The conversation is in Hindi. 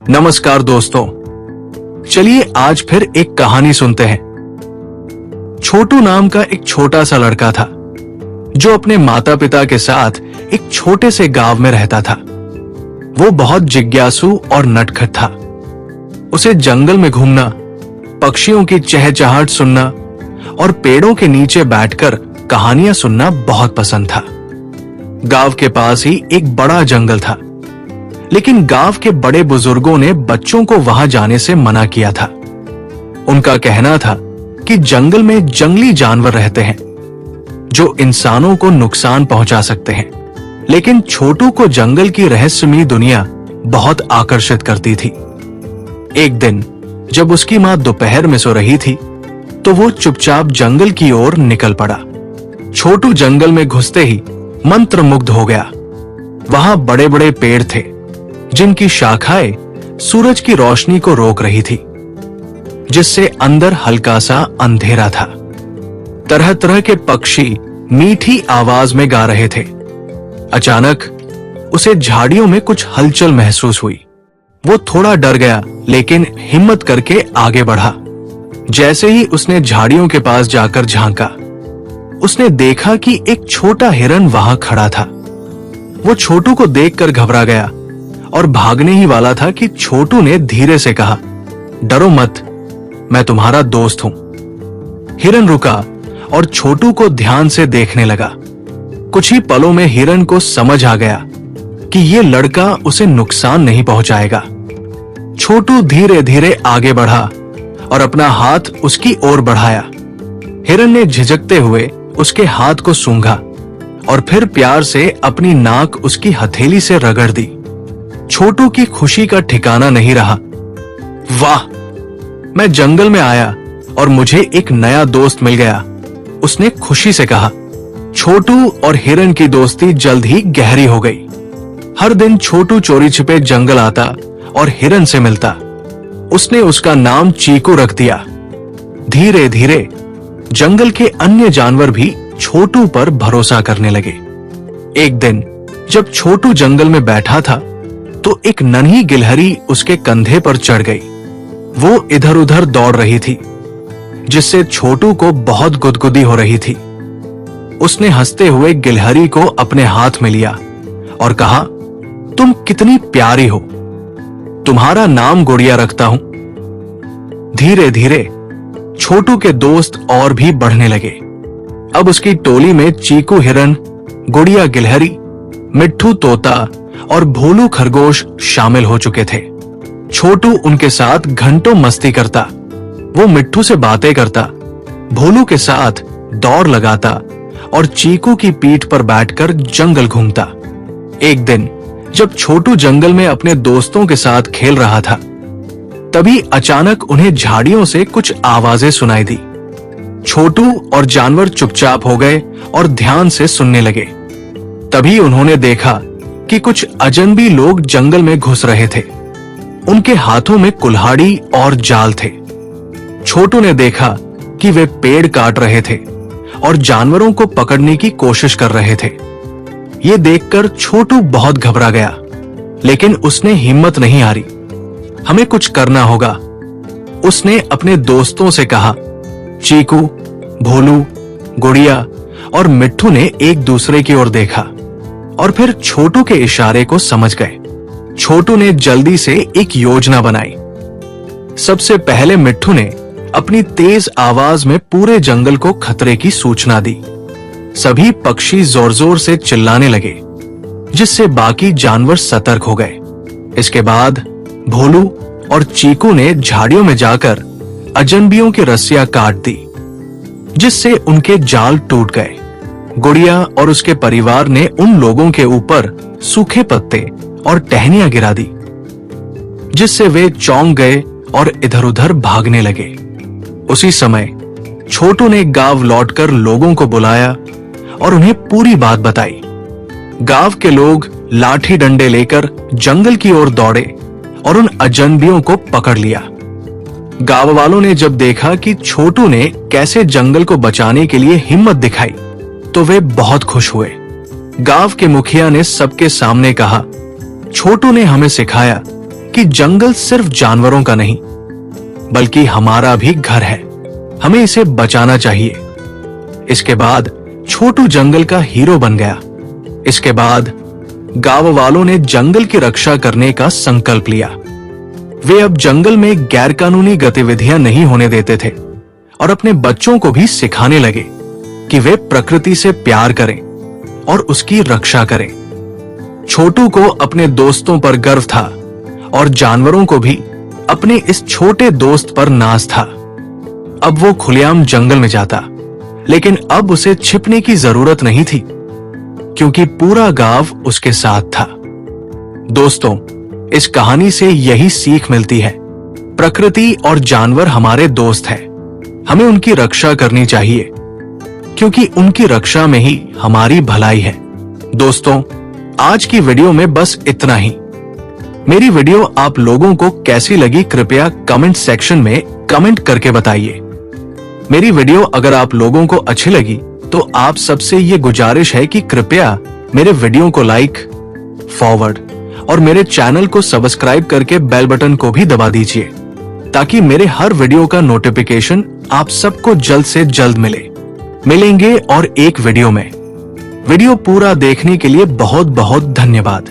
नमस्कार दोस्तों, चलिए आज फिर एक कहानी सुनते हैं। छोटू नाम का एक छोटा सा लड़का था जो अपने माता पिता के साथ एक छोटे से गांव में रहता था। वो बहुत जिज्ञासु और नटखट था। उसे जंगल में घूमना, पक्षियों की चहचहाहट सुनना और पेड़ों के नीचे बैठकर कहानियां सुनना बहुत पसंद था। गांव के पास ही एक बड़ा जंगल था, लेकिन गांव के बड़े बुजुर्गों ने बच्चों को वहां जाने से मना किया था। उनका कहना था कि जंगल में जंगली जानवर रहते हैं जो इंसानों को नुकसान पहुंचा सकते हैं। लेकिन छोटू को जंगल की रहस्यमयी दुनिया बहुत आकर्षित करती थी। एक दिन जब उसकी मां दोपहर में सो रही थी तो वो चुपचाप जंगल की ओर निकल पड़ा। छोटू जंगल में घुसते ही मंत्रमुग्ध हो गया। वहां बड़े बड़े पेड़ थे जिनकी शाखाएं सूरज की रोशनी को रोक रही थी, जिससे अंदर हल्का सा अंधेरा था। तरह तरह के पक्षी मीठी आवाज में गा रहे थे। अचानक उसे झाड़ियों में कुछ हलचल महसूस हुई। वो थोड़ा डर गया, लेकिन हिम्मत करके आगे बढ़ा। जैसे ही उसने झाड़ियों के पास जाकर झांका, उसने देखा कि एक छोटा हिरन वहां खड़ा था। वो छोटू को देखकर घबरा गया और भागने ही वाला था कि छोटू ने धीरे से कहा, डरो मत, मैं तुम्हारा दोस्त हूं। हिरन रुका और छोटू को ध्यान से देखने लगा। कुछ ही पलों में हिरन को समझ आ गया कि ये लड़का उसे नुकसान नहीं पहुंचाएगा। छोटू धीरे धीरे आगे बढ़ा और अपना हाथ उसकी ओर बढ़ाया। हिरन ने झिझकते हुए उसके हाथ को सूंघा और फिर प्यार से अपनी नाक उसकी हथेली से रगड़ दी। छोटू की खुशी का ठिकाना नहीं रहा। वाह, मैं जंगल में आया और मुझे एक नया दोस्त मिल गया, उसने खुशी से कहा। छोटू और हिरन की दोस्ती जल्द ही गहरी हो गई। हर दिन छोटू चोरी छिपे जंगल आता और हिरन से मिलता। उसने उसका नाम चीकू रख दिया। धीरे धीरे जंगल के अन्य जानवर भी छोटू पर भरोसा करने लगे। एक दिन जब छोटू जंगल में बैठा था तो एक नन्ही गिलहरी उसके कंधे पर चढ़ गई। वो इधर उधर दौड़ रही थी, जिससे छोटू को बहुत गुदगुदी हो रही थी। उसने हंसते हुए गिलहरी को अपने हाथ में लिया और कहा, तुम कितनी प्यारी हो, तुम्हारा नाम गुड़िया रखता हूं। धीरे धीरे छोटू के दोस्त और भी बढ़ने लगे। अब उसकी टोली में चीकू हिरन, गुड़िया गिलहरी, मिट्ठू तोता और भोलू खरगोश शामिल हो चुके थे। छोटू उनके साथ घंटों मस्ती करता। वो मिट्ठू से बातें करता, भोलू के साथ दौड़ लगाता और चीकू की पीठ पर बैठकर जंगल घूमता। एक दिन जब छोटू जंगल में अपने दोस्तों के साथ खेल रहा था, तभी अचानक उन्हें झाड़ियों से कुछ आवाजें सुनाई दी। छोटू और जानवर चुपचाप हो गए और ध्यान से सुनने लगे। तभी उन्होंने देखा कि कुछ अजनबी लोग जंगल में घुस रहे थे। उनके हाथों में कुल्हाड़ी और जाल थे। छोटू ने देखा कि वे पेड़ काट रहे थे और जानवरों को पकड़ने की कोशिश कर रहे थे। ये देखकर छोटू बहुत घबरा गया, लेकिन उसने हिम्मत नहीं हारी। हमें कुछ करना होगा, उसने अपने दोस्तों से कहा। चीकू, भोलू, गुड़िया और मिट्ठू ने एक दूसरे की ओर देखा और फिर छोटू के इशारे को समझ गए। छोटू ने जल्दी से एक योजना बनाई। सबसे पहले मिट्ठू ने अपनी तेज आवाज में पूरे जंगल को खतरे की सूचना दी। सभी पक्षी जोर जोर से चिल्लाने लगे, जिससे बाकी जानवर सतर्क हो गए। इसके बाद भोलू और चीकू ने झाड़ियों में जाकर अजनबियों की रस्सियां काट दी, जिससे उनके जाल टूट गए। गुड़िया और उसके परिवार ने उन लोगों के ऊपर सूखे पत्ते और टहनियां गिरा दी, जिससे वे चौंक गए और इधर उधर भागने लगे। उसी समय छोटू ने गांव लौटकर लोगों को बुलाया और उन्हें पूरी बात बताई। गांव के लोग लाठी डंडे लेकर जंगल की ओर दौड़े और उन अजनबियों को पकड़ लिया। गांव वालों ने जब देखा कि छोटू ने कैसे जंगल को बचाने के लिए हिम्मत दिखाई, तो वे बहुत खुश हुए। गांव के मुखिया ने सबके सामने कहा, छोटू ने हमें सिखाया कि जंगल सिर्फ जानवरों का नहीं बल्कि हमारा भी घर है। हमें इसे बचाना चाहिए। इसके बाद छोटू जंगल का हीरो बन गया। इसके बाद गांव वालों ने जंगल की रक्षा करने का संकल्प लिया। वे अब जंगल में गैरकानूनी गतिविधियां नहीं होने देते थे और अपने बच्चों को भी सिखाने लगे कि वे प्रकृति से प्यार करें और उसकी रक्षा करें। छोटू को अपने दोस्तों पर गर्व था और जानवरों को भी अपने इस छोटे दोस्त पर नाज था। अब वो खुलेआम जंगल में जाता, लेकिन अब उसे छिपने की जरूरत नहीं थी क्योंकि पूरा गांव उसके साथ था। दोस्तों, इस कहानी से यही सीख मिलती है, प्रकृति और जानवर हमारे दोस्त हैं। हमें उनकी रक्षा करनी चाहिए क्योंकि उनकी रक्षा में ही हमारी भलाई है। दोस्तों, आज की वीडियो में बस इतना ही। मेरी वीडियो आप लोगों को कैसी लगी कृपया कमेंट सेक्शन में कमेंट करके बताइए। मेरी वीडियो अगर आप लोगों को अच्छी लगी तो आप सबसे ये गुजारिश है कि कृपया मेरे वीडियो को लाइक, फॉरवर्ड और मेरे चैनल को सब्सक्राइब करके बेल बटन को भी दबा दीजिए ताकि मेरे हर वीडियो का नोटिफिकेशन आप सबको जल्द से जल्द मिलेंगे और एक वीडियो में। वीडियो पूरा देखने के लिए बहुत बहुत धन्यवाद।